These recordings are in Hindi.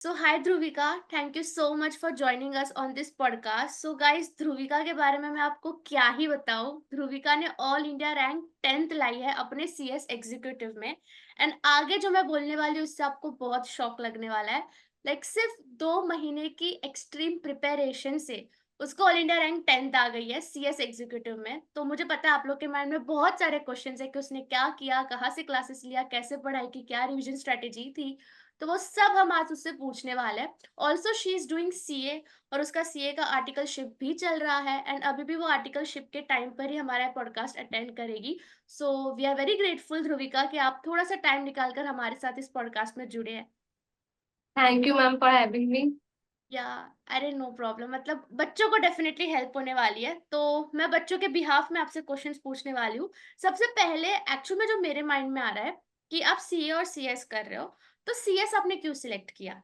So hi Dhruvika, thank you so much for joining us on this podcast. So guys, Dhruvika के बारे में मैं आपको क्या ही बताऊं। ध्रुविका ने ऑल इंडिया रैंक 10th लाई है अपने सीएस एग्जीक्यूटिव में। एंड आगे जो मैं बोलने वाली हूँ उससे आपको बहुत शॉक लगने वाला है। सिर्फ 2 महीने की एक्सट्रीम प्रिपरेशन से उसको ऑल इंडिया रैंक 10th आ गई है सीएस एग्जीक्यूटिव में। तो मुझे पता है आप लोग के माइंड में बहुत सारे क्वेश्चन है कि उसने क्या किया, कहाँ से क्लासेस लिया, कैसे पढ़ाई की, क्या रिविजन स्ट्रेटेजी थी। तो वो सब हम आज उससे पूछने वाले हैं। Also she is doing CA और उसका सीए का आर्टिकलशिप भी चल रहा है। एंड अभी भी वो आर्टिकलशिप के टाइम पर ही हमारा पॉडकास्ट अटेंड करेगी। So we are very grateful Dhruvika कि आप थोड़ा सा टाइम निकालकर हमारे साथ इस पॉडकास्ट में जुड़े हैं। Thank you ma'am for having me. या अरे नो प्रॉब्लम, बच्चों को डेफिनेटली हेल्प होने वाली है। तो मैं बच्चों के बिहाफ में आपसे क्वेश्चंस पूछने वाली हूँ। सबसे पहले एक्चुअल में जो मेरे माइंड में आ रहा है कि आप सीए और सीएस कर रहे हो, तो सीएस आपने क्यों सिलेक्ट किया?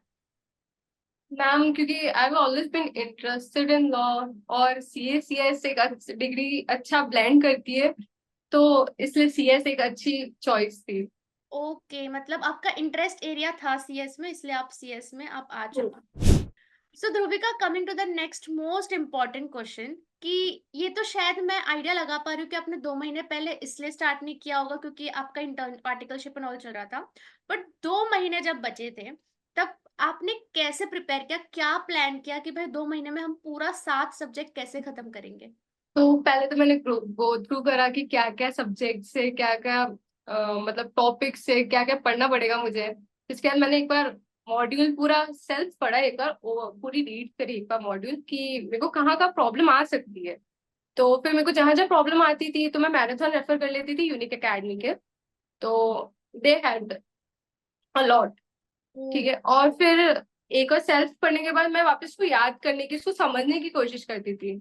मैम क्योंकि I have always been interested in law और सीएस एक डिग्री अच्छा ब्लेंड करती है, तो इसलिए सीएस एक अच्छी चॉइस थी। ओके, आपका इंटरेस्ट एरिया था सीएस में, इसलिए आप सीएस में आप आ हम्म। चुके। So Dhruvika, coming to the next most important question कि ये तो शायद मैं आइडिया लगा पा रही हूँ कि आपने 2 महीने पहले इसलिए स्टार्ट नहीं किया होगा क्योंकि आपका इंटर्न पार्टिकलशिप एंड ऑल चल रहा था। बट 2 महीने जब बचे थे, तब आपने कैसे प्रिपेयर किया, क्या प्लान किया कि भाई 2 महीने में हम पूरा 7 सब्जेक्ट कैसे खत्म करेंगे? तो पहले तो मैंने गो थ्रू करा कि क्या क्या सब्जेक्ट से क्या क्या मतलब टॉपिक से क्या क्या पढ़ना पड़ेगा मुझे। इसके बाद मैंने एक बार मॉड्यूल पूरा सेल्फ पढ़ा, एक बार पूरी रीड करी एक बार मॉड्यूल कि मेरे को कहाँ का प्रॉब्लम आ सकती है। तो फिर मेरे को जहां जहां प्रॉब्लम आती थी तो मैं मैराथन रेफर कर लेती थी यूनिक एकेडमी के। तो दे हैड अ लॉट। ठीक है, और फिर एक और सेल्फ पढ़ने के बाद मैं वापस को याद करने की, इसको समझने की कोशिश करती थी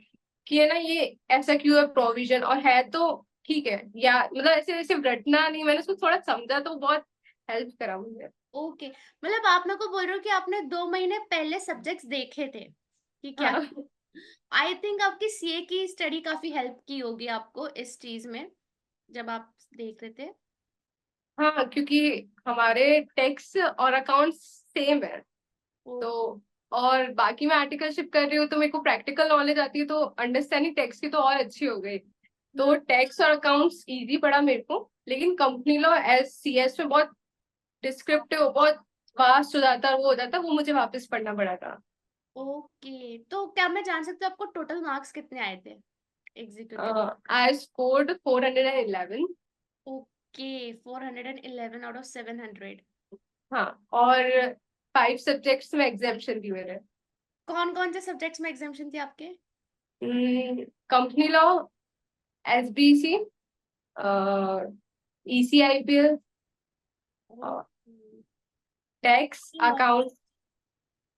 कि है ना ये ऐसा क्यों है प्रोविजन, और है तो ठीक है, या मतलब ऐसे ऐसे रटना नहीं, मैंने उसको थोड़ा समझा तो बहुत हेल्प करा मुझे। ओके, आप मेरे को बोल रहे हो कि आपने 2 महीने पहले सब्जेक्ट्स देखे थे कि क्या? हाँ। आई थिंक आपकी सीए की स्टडी काफी हेल्प की होगी आपको इस चीज में, जब आप देख रहे थे। हाँ, क्योंकि हमारे टैक्स और अकाउंट्स सेम है। ओ, तो और बाकी मैं आर्टिकलशिप कर रही हूँ तो मेरे को प्रैक्टिकल नॉलेज आती है, तो अंडरस्टैंडिंग टैक्स की तो और अच्छी हो गई। तो हम्म। टैक्स और अकाउंट्स इजी पड़ा मेरे को, लेकिन कंपनी लॉ एस सीएस में बहुत डिस्क्रिप्टिव, बहुत वास्ट हो जाता है, वो हो जाता है, वो मुझे वापस पढ़ना पड़ा था। ओके, तो क्या मैं जान सकती हूँ आपको टोटल मार्क्स कितने आए थे executive? I scored 411। Okay, 411 out of 700। हाँ, और 5 सब्जेक्ट्स में एग्जाम्पशन थी मेरे। कौन कौन से सब्जेक्ट्स में एग्जाम्शन थे आपके? Company law, SBC, ECIPL, tax, account,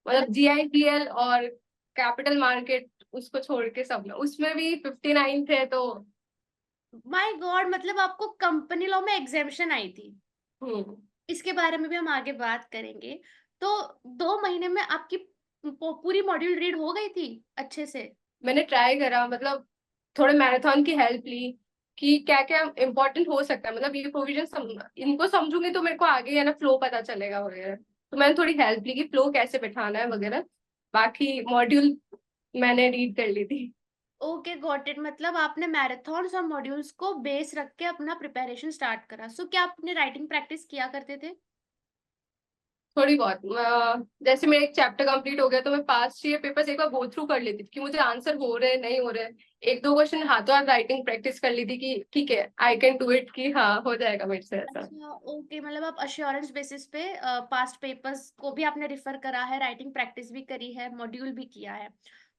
मतलब जीआईपीएल और कैपिटल मार्केट, उसको छोड़ के सब में उसमें भी 59 थे तो। माय गॉड, आपको कंपनी लॉ में एग्जाम्शन आई थी। हम्म। इसके बारे में भी हम आगे बात करेंगे। तो 2 महीने में आपकी पूरी मॉड्यूल रीड हो गई थी अच्छे से? मैंने ट्राई करा, मतलब थोड़े मैराथन की हेल्प ली कि क्या क्या इम्पोर्टेंट हो सकता है, मतलब ये प्रोविजन इनको समझूंगी तो मेरे को आगे है ना फ्लो पता चलेगा वगैरह। तो मैंने थोड़ी हेल्प ली कि फ्लो कैसे बैठाना है वगैरह। बाकी मॉड्यूल मैंने रीड कर ली थी। Okay, got it. आपने मैराथन्स और मॉड्यूल्स को बेस रख के अपना प्रिपरेशन स्टार्ट करा। सो क्या आपने राइटिंग प्रैक्टिस किया करते थे? थोड़ी बहुत जैसे मेरा एक चैप्टर कंप्लीट हो गया तो मैं पास 6 पेपर्स एक बार गो थ्रू कर लेती थी कि मुझे आंसर हो रहे नहीं हो रहे। एक दो क्वेश्चन हाथों हाथ राइटिंग प्रैक्टिस कर ली थी कि ठीक है आई कैन डू इट, कि हाँ हो जाएगा मेरे से ऐसा। अच्छा, ओके, आप अश्योरेंस बेसिस पे पास्ट पेपर्स को भी आपने रिफर करा है, राइटिंग प्रैक्टिस भी करी है, मॉड्यूल भी किया है।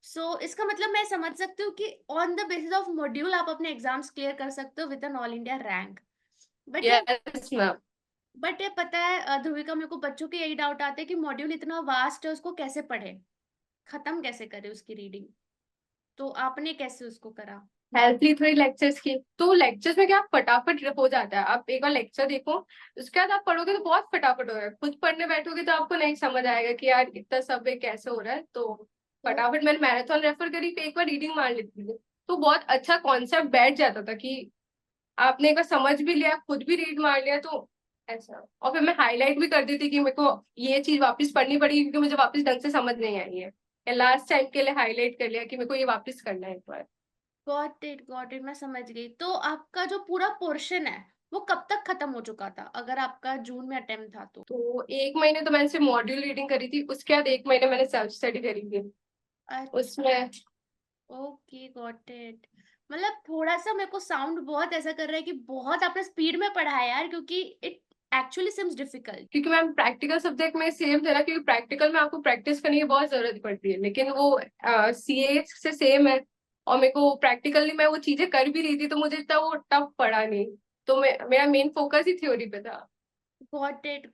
सो इसका मैं समझ सकती हूँ कि on the basis of module आप अपने एग्जाम्स क्लियर कर सकते हो with an all India rank. But ये यस मैम। बट ये पता है ध्रुविका, मेरे को बच्चों के यही डाउट आते हैं कि मॉड्यूल इतना वास्ट है, उसको कैसे पढ़े, खत्म कैसे करे उसकी रीडिंग। तो आपने कैसे उसको करा? हेल्प ली थोड़ी लेक्चर्स की, तो लेक्चर्स में क्या फटाफट हो जाता है। आप एक बार लेक्चर देखो, उसके बाद आप पढ़ोगे तो बहुत फटाफट हो रहा है। खुद पढ़ने बैठोगे तो आपको नहीं समझ आएगा कि यार इतना सब कैसे हो रहा है। तो ओ, फटाफट मैंने मैराथन रेफर करी तो एक बार रीडिंग मार लेती थी, तो बहुत अच्छा कॉन्सेप्ट बैठ जाता था कि आपने एक बार समझ भी लिया, खुद भी रीड मार लिया, तो ऐसा। और फिर मैं हाईलाइट भी कर दी थी कि मेरे को ये चीज वापस पढ़नी पड़ी क्योंकि मुझे वापस ढंग से समझ नहीं आई है, या लास्ट टाइम के लिए हाईलाइट कर लिया कि मेरे को ये वापस करना है एक बार। गॉट इट, मैं समझ गई। तो आपका जो पूरा पोर्शन है वो कब तक खत्म हो चुका था, अगर आपका जून में अटेम्प्ट था तो? तो 1 महीने तो मैंने सिर्फ मॉड्यूल रीडिंग करी थी, उसके बाद 1 महीने मैंने सेल्फ स्टडी करी थी अच्छा। उसमें। Okay, got it. मतलब थोड़ा सा मेरे को साउंड बहुत ऐसा कर रहा है कि बहुत आपने स्पीड में पढ़ा है यार, क्योंकि इट एक्चुअली सिम्स डिफिकल्ट। क्योंकि मैम प्रैक्टिकल सब्जेक्ट में सेम थे ना, क्योंकि प्रैक्टिकल में आपको प्रैक्टिस करने की बहुत जरूरत पड़ती है, लेकिन वो सीए से सेम है। और मेरे को प्रैक्टिकली मैं वो चीजें कर भी रही थी, तो मुझे इतना वो टफ पड़ा नहीं। तो मेरा मेन फोकस ही थ्योरी पे था। Got it.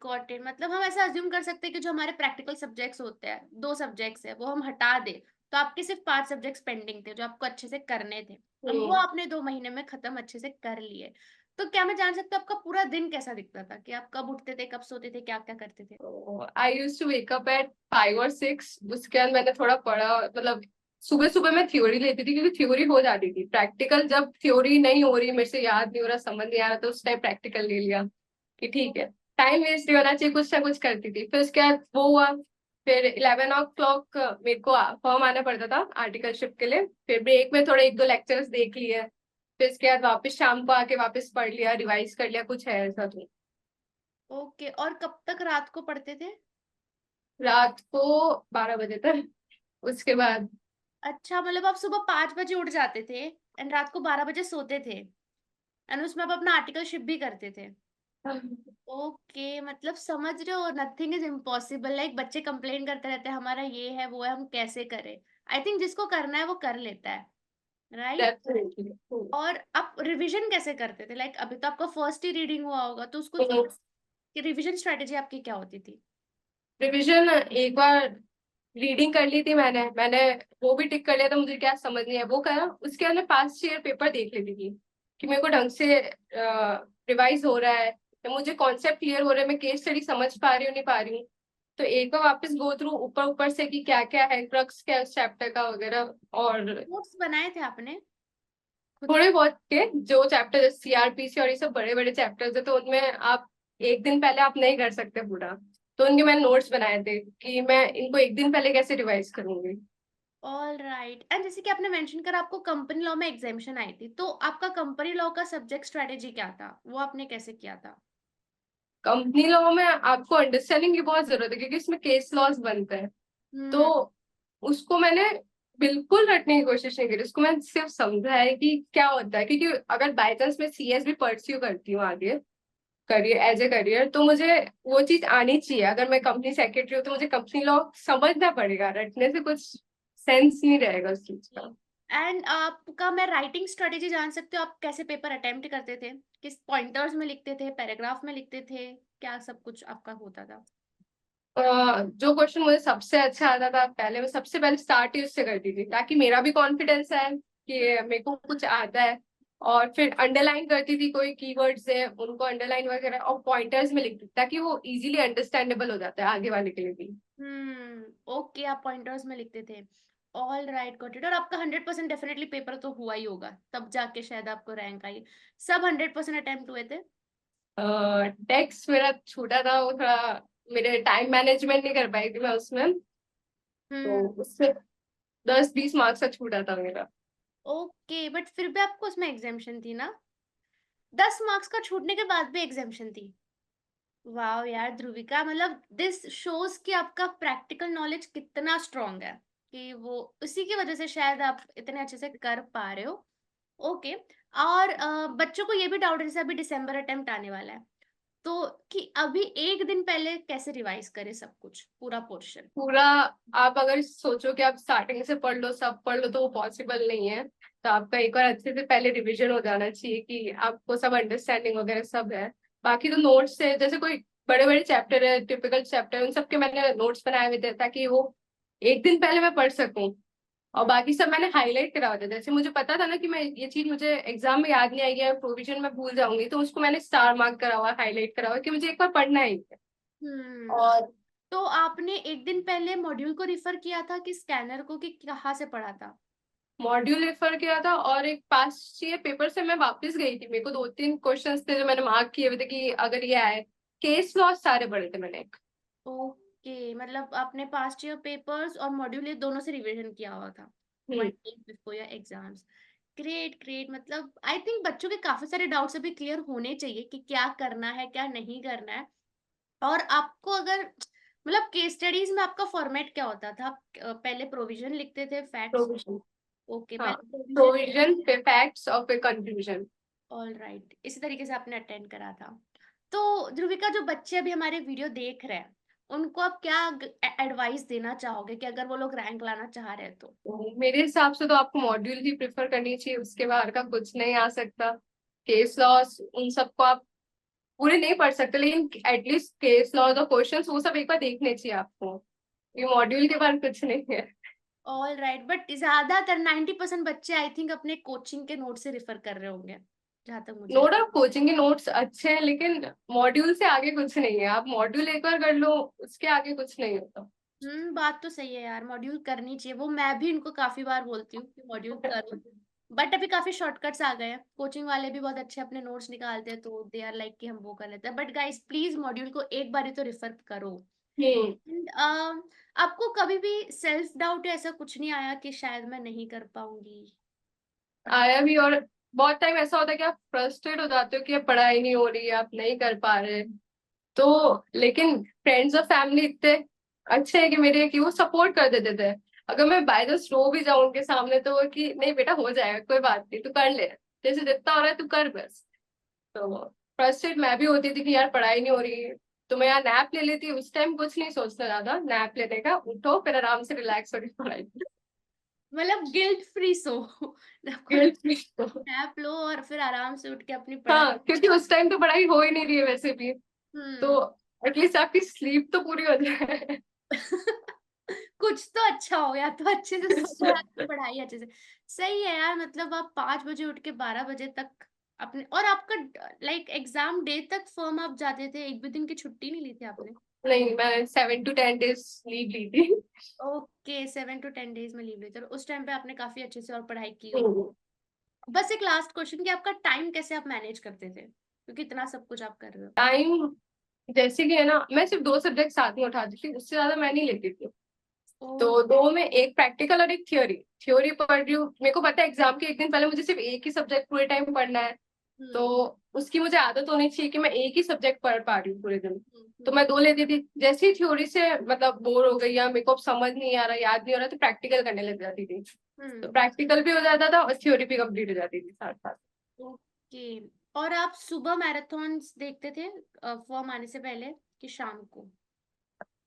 मतलब हम ऐसा अज्यूम कर सकते हैं कि जो हमारे प्रैक्टिकल सब्जेक्ट्स होते हैं, 2 सब्जेक्ट्स है, वो हम हटा दे तो आपके सिर्फ 5 सब्जेक्ट्स पेंडिंग थे जो आपको अच्छे से करने थे। अब वो हम्म। आपने 2 महीने में खत्म अच्छे से कर लिए। तो क्या मैं जान सकती हूँ आपका पूरा दिन कैसा दिखता था, कि आप कब उठते थे, कब सोते थे, क्या क्या करते थे? I use to wake up at 5 और 6। उसके बाद मैंने थोड़ा पढ़ा, मतलब सुबह सुबह मैं थ्योरी लेती थी क्योंकि थ्योरी हो जाती थी। प्रैक्टिकल जब थ्योरी नहीं हो रही, मेरे से याद नहीं हो रहा, समझ नहीं आ रहा, तो उस टाइम प्रैक्टिकल ले लिया कि ठीक है, टाइम वेस्ट नहीं होना चाहिए, कुछ ना कुछ करती थी। फिर उसके बाद वो हुआ। फिर 11 o'clock मेरे को फॉर्म आना पड़ता था आर्टिकलशिप के लिए। फिर ब्रेक में थोड़े 1-2 लेक्चर्स देख लिए। फिर इसके बाद वापस शाम को आके वापस पढ़ लिया, रिवाइज कर लिया, कुछ है ऐसा तो। ओके, और कब तक रात को पढ़ते थे? रात को 12 बजे तक। उसके बाद अच्छा, मतलब आप सुबह 5 बजे उठ जाते थे एंड रात को 12 बजे सोते थे, एंड उसमें आप अपना आर्टिकलशिप भी करते थे? ओके, मतलब समझ रहे हो, नथिंग इज इम्पॉसिबल। लाइक बच्चे कंप्लेन करते रहते हैं हमारा ये है वो है, हम कैसे करें। आई थिंक जिसको करना है वो कर लेता है, राइट? डेफिनेटली। और आप रिवीजन कैसे करते थे? लाइक अभी तो आपका फर्स्ट ही रीडिंग हुआ होगा, तो उसको तो रिवीजन स्ट्रेटेजी आपकी क्या होती थी? रिविजन एक बार रीडिंग कर ली थी मैंने वो भी टिक कर लिया था, मुझे क्या समझ नहीं है वो करा। उसके बाद मैं पास्ट ईयर पेपर देख लेती थी कि मेरे को ढंग से रिवाइज हो रहा है, या मुझे कॉन्सेप्ट क्लियर हो रहा है, मैं केस स्टडी समझ पा रही हूँ नहीं पा रही हूँ। तो एक बार वापस गो थ्रू ऊपर ऊपर से कि क्या क्या है, क्रक्स क्या है उस चैप्टर का वगैरह। और नोट्स बनाए थे आपने खुद से? थोड़े बहुत के जो चैप्टर सीआरपीसी और ये सब बड़े बड़े चैप्टर्स है, तो उनमें आप एक दिन पहले आप नहीं कर सकते पूरा। तो उनके मैंने नोट्स बनाए थे कि मैं इनको एक दिन पहले कैसे रिवाइज करूंगी। All right. एंड जैसे कि आपने मेंशन करा आपको कंपनी लॉ में एग्जामेशन आई थी, तो आपका कंपनी लॉ का सब्जेक्ट स्ट्रेटेजी क्या था, वो आपने कैसे किया था? कंपनी लॉ में आपको अंडरस्टैंडिंग की बहुत जरूरत है क्योंकि इसमें केस लॉज बनते हैं। तो हम्म। उसको मैंने बिल्कुल रटने की कोशिश नहीं करी, उसको मैंने सिर्फ समझा है कि क्या होता है। क्योंकि अगर बाई चांस मैं सीएस भी परस्यू करती हूँ आगे करियर एज ए करियर, तो मुझे वो चीज आनी चाहिए। अगर मैं कंपनी सेक्रेटरी हूँ तो मुझे कंपनी लॉ समझना पड़ेगा, रटने से कुछ सेंस नहीं रहेगा उस चीज का। एंड आपका मैं राइटिंग स्ट्रेटेजी जान सकती हूँ, आप कैसे पेपर अटेम्प्ट करते थे? किस पॉइंटर्स में लिखते थे, पैराग्राफ में लिखते थे, क्या सब कुछ आपका होता था? जो क्वेश्चन मुझे सबसे अच्छा आता था पहले, मैं सबसे पहले स्टार्ट ही उससे करती थी ताकि मेरा भी कॉन्फिडेंस है कि मेरे को कुछ आता है। और फिर अंडरलाइन करती थी, कोई कीवर्ड्स है उनको अंडरलाइन वगैरह और पॉइंटर्स में लिखती थी ताकि वो इजीली अंडरस्टैंडेबल हो जाता है आगे वाले के लिए भी। ओके, आप पॉइंटर्स में लिखते थे। All right, got it. और आपका 100% डेफिनेटली पेपर तो हुआ ही होगा, तब जाके शायद आपको रैंक आई। सब 100% अटेम्प्ट हुए थे? टेक्स्ट मेरा छूटा था, वो थोड़ा मेरे टाइम मैनेजमेंट नहीं कर पाई थी मैं उसमें। तो हम्म। उससे 10-20 मार्क्स का छूटा था मेरा। ओके, बट फिर भी आपको उसमें एग्जाम्शन थी ना? 10 मार्क्स का छूटने के बाद भी एग्जाम्शन थी? वाह यार ध्रुविका, मतलब दिस शोज कि आपका प्रैक्टिकल नॉलेज कितना स्ट्रांग है, कि वो उसी की वजह से शायद आप इतने अच्छे से कर पा रहे हो। ओके। और बच्चों को ये भी डाउट है, जैसे अभी दिसंबर अटेम्प्ट आने वाला है, तो कि अभी एक दिन पहले कैसे रिवाइज करें सब कुछ, पूरा पोर्शन? पूरा आप अगर सोचो कि आप स्टार्टिंग से पढ़ लो, सब पढ़ लो, तो वो पॉसिबल नहीं है। तो आपका एक बार अच्छे से पहले रिवीजन हो जाना चाहिए कि आपको सब अंडरस्टैंडिंग वगैरह सब है। बाकी तो नोट्स से, जैसे कोई बड़े बड़े चैप्टर है, टिपिकल चैप्टर, उन सबके मैंने नोट्स बनाए हुए थे ताकि वो एक दिन पहले मैं पढ़ सकूं। और बाकी सब मैंने हाईलाइट करा होता है। जैसे मुझे पता था ना कि मैं ये चीज मुझे एग्जाम में याद नहीं आएगी या प्रोविजन में भूल जाऊंगी, तो उसको मैंने स्टार मार्क करा हुआ, हाईलाइट करा हुआ कि मुझे एक बार पढ़ना ही है। हम्म। और तो आपने एक दिन पहले मॉड्यूल को रिफर किया था कि स्कैनर को, कि कहाँ से पढ़ा था? मॉड्यूल रेफर किया था, और एक पास ये पेपर से मैं वापस गई थी, मेरे को 2-3 क्वेश्चंस थे जो मैंने मार्क किए हुए थे कि अगर ये आए, केस लॉस सारे पढ़े थे मैंने। ओके, मतलब आपने पास्ट ईयर पेपर्स और मॉड्यूल ये दोनों से रिवीजन किया हुआ था 1 week before your exams. Great great, मतलब आई थिंक बच्चों के काफी सारे डाउट्स अभी क्लियर होने चाहिए कि क्या करना है क्या नहीं करना है। और आपको अगर मतलब केस स्टडीज में आपका फॉर्मेट क्या होता था? आप पहले प्रोविजन लिखते थे, फैक्ट्स? प्रोविजन। ओके, हाँ, पहले प्रोविजन। प्रोविजन पे फैक्ट्स और फिर कंक्लूजन। ऑल राइट, इसी तरीके से आपने अटेंड करा था। तो ध्रुविका, जो बच्चे अभी हमारे वीडियो देख रहे हैं उनको आप क्या एडवाइस देना चाहोगे कि अगर वो लोग रैंक लाना चाह रहे हैं तो? तो मेरे हिसाब से तो आपको मॉड्यूल ही प्रेफर करनी चाहिए, उसके बाहर का कुछ नहीं आ सकता। केस लॉस उन सबको आप पूरे नहीं पढ़ सकते, लेकिन एटलीस्ट केस लॉस और क्वेश्चंस वो सब एक बार देखने चाहिए आपको। ये मॉड्यूल के बाहर कुछ नहीं है। ऑल राइट, बट ज्यादातर 90% बच्चे आई थिंक अपने कोचिंग के नोट से रेफर कर रहे होंगे, जहां तक मुझे नोट ऑफ कोचिंग के नोट्स अच्छे हैं, लेकिन मॉड्यूल से आगे कुछ नहीं है। आप मॉड्यूल एक बार कर लो, उसके आगे कुछ नहीं होता। बात तो सही है यार, मॉड्यूल करनी चाहिए, वो मैं भी इनको काफी बार बोलती हूँ कि मॉड्यूल करो। बट अभी काफी शॉर्टकट्स आ गए हैं, कोचिंग वाले भी बहुत अच्छे अपने नोट्स निकालते हैं, तो दे आर लाइक कि हम वो कर लेते हैं। बट गाइस प्लीज मॉड्यूल को एक बार ही तो रेफर करो। हम्म। And, आपको कभी भी सेल्फ डाउट ऐसा कुछ नहीं आया कि शायद मैं नहीं कर पाऊंगी? आया भी, और बहुत टाइम ऐसा होता है कि आप फ्रस्ट्रेट हो जाते हो कि अब पढ़ाई नहीं हो रही है, आप नहीं कर पा रहे। तो लेकिन फ्रेंड्स और फैमिली इतने अच्छे हैं कि मेरे, कि वो सपोर्ट कर देते थे। अगर मैं बाय द रो भी जाऊं उनके सामने, तो वो कि नहीं बेटा हो जाएगा, कोई बात नहीं, तू कर ले, जैसे जितना हो रहा है तू कर बस। तो फ्रस्ट्रेट मैं भी होती थी कि यार पढ़ाई नहीं हो रही है, तो मैं यार नैप ले लेती। उस टाइम कुछ नहीं सोचता ज्यादा, नैप लेने का, उठो फिर आराम से रिलैक्स होकर पढ़ाई। मतलब गिल्ट फ्री सो आपको गिल्ट फ्री। नैप लो और फिर आराम से उठ के अपनी पढ़ाई। हाँ, क्योंकि उस टाइम तो पढ़ाई हो ही नहीं रही है वैसे भी, तो हम्म। एटलीस्ट आपकी स्लीप तो पूरी हो जाए। कुछ तो अच्छा हो, या तो अच्छे से सो या तो पढ़ाई अच्छे से। सही है यार, मतलब आप 5 बजे उठ के 12 बजे तक अपने, और आपका लाइक एग्जाम डे तक फॉर्म आप जाते थे, एक भी दिन की छुट्टी नहीं ली थी आपने? नहीं, मैं 7 to 10 days लीव ली थी। ओके, 7 to 10 डेज में लीव ली थी, और उस टाइम पे आपने काफी अच्छे से और पढ़ाई की हुई। हम्म। बस एक लास्ट क्वेश्चन, कि आपका टाइम कैसे आप मैनेज करते थे, क्योंकि इतना सब कुछ आप कर रहे हो? टाइम जैसे कि है ना, मैं सिर्फ 2 सब्जेक्ट साथ में उठाती थी, उससे ज्यादा मैं नहीं लेती थी। ओ। तो दो में, एक प्रैक्टिकल और एक थ्योरी। थ्योरी पढ़ रही हूँ, मेरे को पता है एग्जाम के एक दिन पहले मुझे सिर्फ एक ही सब्जेक्ट पूरे टाइम पढ़ना है। तो हम्म उसकी मुझे आदत होनी चाहिए कि मैं एक ही सब्जेक्ट पढ़ पा रही हूँ पूरे दिन। हम्म तो हम्म मैं दो लेती थी। जैसे ही थ्योरी से मतलब बोर हो गई या मेरे को अब समझ नहीं आ रहा, याद नहीं हो रहा, तो प्रैक्टिकल करने लग जाती थी। तो हम्म। प्रैक्टिकल भी हो जाता था और थ्योरी भी कंप्लीट हो जाती थी साथ साथ। ओके, और आप सुबह मैराथन्स देखते थे फॉर्म आने से पहले कि शाम को?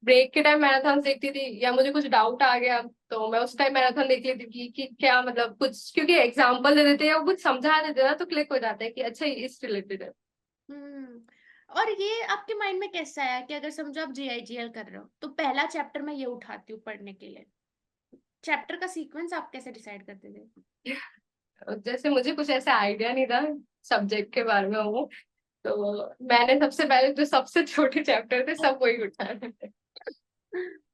ब्रेक के टाइम मैराथन देखती थी, या मुझे कुछ डाउट आ गया तो मैं उस टाइम मैराथन देख लेती थी कि क्या मतलब कुछ, क्योंकि एग्जाम्पल दे देते हैं या कुछ समझा देते हैं ना, तो क्लिक हो जाता है कि अच्छा ये इस रिलेटेड है। हम्म। और ये आपके माइंड में कैसा आया कि अगर समझो आप जीआईजीएल कर रहे हो तो पहला चैप्टर मैं ये उठाती हूँ पढ़ने के लिए? चैप्टर का सीक्वेंस आप कैसे डिसाइड करते थे? जैसे मुझे कुछ ऐसा आइडिया नहीं था सब्जेक्ट के बारे में वो, तो मैंने सबसे पहले जो सबसे छोटे चैप्टर थे सब वही उठाए थे।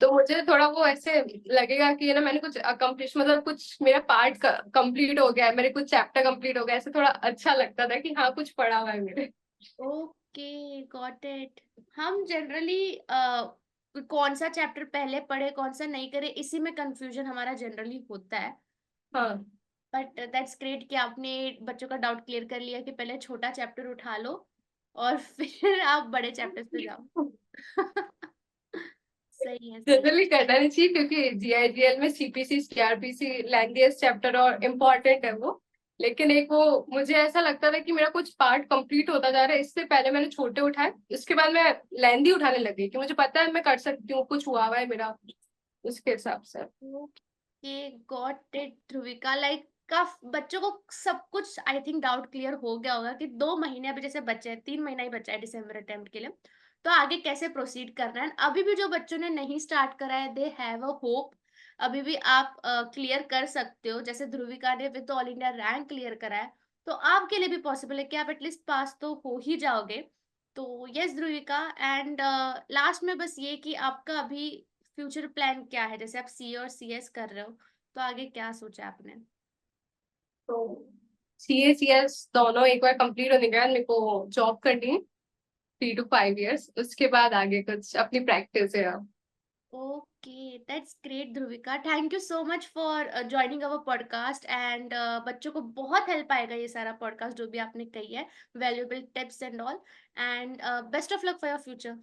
तो मुझे थोड़ा वो ऐसे लगेगा कि है ना, मैंने कुछ अकम्प्लिश, मतलब कुछ मेरा पार्ट कंप्लीट हो गया है, मेरे कुछ चैप्टर कंप्लीट हो गया, ऐसे थोड़ा अच्छा लगता था कि हाँ कुछ पढ़ा हुआ है मेरे। Okay, got it. हम जनरली कौन सा चैप्टर पहले पढ़े कौन सा नहीं करे, इसी में कंफ्यूजन हमारा जनरली होता है। हाँ। बट दैट्स ग्रेट कि आपने बच्चों का डाउट क्लियर कर लिया कि पहले छोटा चैप्टर उठा लो और फिर आप बड़े चैप्टर्स पे जाओ। सही है, सही। जनरली करना नहीं चाहिए, क्योंकि जीआईजीएल में सीपीसी सीआरपीसी लैंग्वेज चैप्टर और इम्पोर्टेंट है वो। लेकिन एक वो, मुझे ऐसा लगता था कि मेरा कुछ पार्ट कंप्लीट होता जा रहा है, इससे पहले मैंने छोटे उठाए, उसके बाद मैं लेंदी उठाने लगी कि मुझे पता है मैं कर सकती हूँ, कुछ हुआ हुआ है मेरा, उसके हिसाब से। Okay, got it Dhruvika. Like का बच्चों को सब कुछ आई थिंक डाउट क्लियर हो गया होगा कि 2 महीने अभी जैसे बचे हैं, 3 महीना ही बचा है दिसंबर अटेम्प्ट के लिए, तो आगे कैसे प्रोसीड करना है। अभी भी जो बच्चों ने नहीं स्टार्ट करा है, दे हैव अ होप। अभी भी आप क्लियर कर सकते हो, जैसे ध्रुविका ने with all India rank clear करा है, तो आपके लिए भी पॉसिबल है कि आप एटलीस्ट पास तो हो ही जाओगे। तो यस ध्रुविका, एंड लास्ट में बस ये कि आपका अभी फ्यूचर प्लान क्या है, जैसे आप सीए और सीएस कर रहे हो, तो आगे क्या सोचा आपने? तो सीए सीएस दोनों एक बार कंप्लीट होने के बाद मेरे को जॉब करनी है। 3 to 5 years, उसके बाद आगे कुछ अपनी प्रैक्टिस है। Okay, that's great Dhruvika. Thank you so much for joining our podcast and बच्चों को बहुत हेल्प आएगा ये सारा पॉडकास्ट जो भी आपने कही है, valuable tips and all, and best of luck for your future.